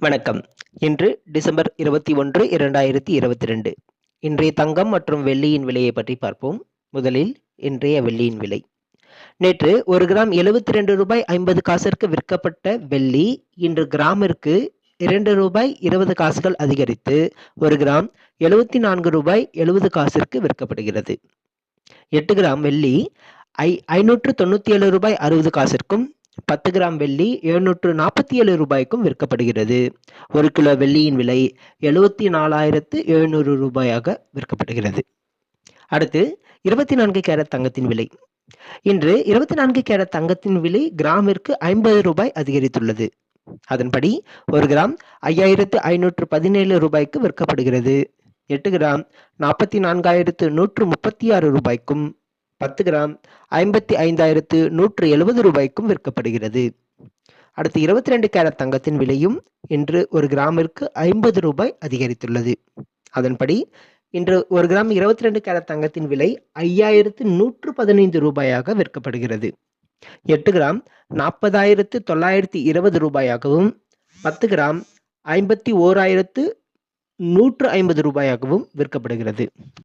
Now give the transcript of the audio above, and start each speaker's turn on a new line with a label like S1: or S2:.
S1: வணக்கம். இன்று டிசம்பர் 21, 2022. இன்றைய தங்கம் மற்றும் வெள்ளியின் விலையை பற்றி பார்ப்போம். முதலில் இன்றைய வெள்ளியின் விலை. நேற்று 1 கிராம் ₹72.50 விற்கப்பட்ட வெள்ளி இன்று கிராமிற்கு ₹2.20 அதிகரித்து 1 கிராம் ₹74.70 விற்கப்படுகிறது. 8 கிராம் வெள்ளி ₹597.60 10 கிராம் வெள்ளி ₹747 விற்கப்படுகிறது. 1 கிலோ வெள்ளியின் விலை ₹74,700 விற்கப்படுகிறது. அடுத்து 24 கேரட் தங்கத்தின் விலை. இன்று 24 கேரட் தங்கத்தின் விலை கிராமிற்கு ₹50 அதிகரித்துள்ளது. அதன்படி 1 கிராம் ₹5,517 விற்கப்படுகிறது. 8 கிராம் ₹44,136 10 கிராம் ₹55,170 விற்கப்படுகிறது. அடுத்து 22 கேரட் தங்கத்தின் விலையும் இன்று 1 கிராமிற்கு ₹50 அதிகரித்துள்ளது. அதன்படி இன்று 1 கிராம் 22 கேரட் தங்கத்தின் விலை ₹5,115 விற்கப்படுகிறது. 8 கிராம் ₹40,920 10 கிராம் ₹51,150 விற்கப்படுகிறது.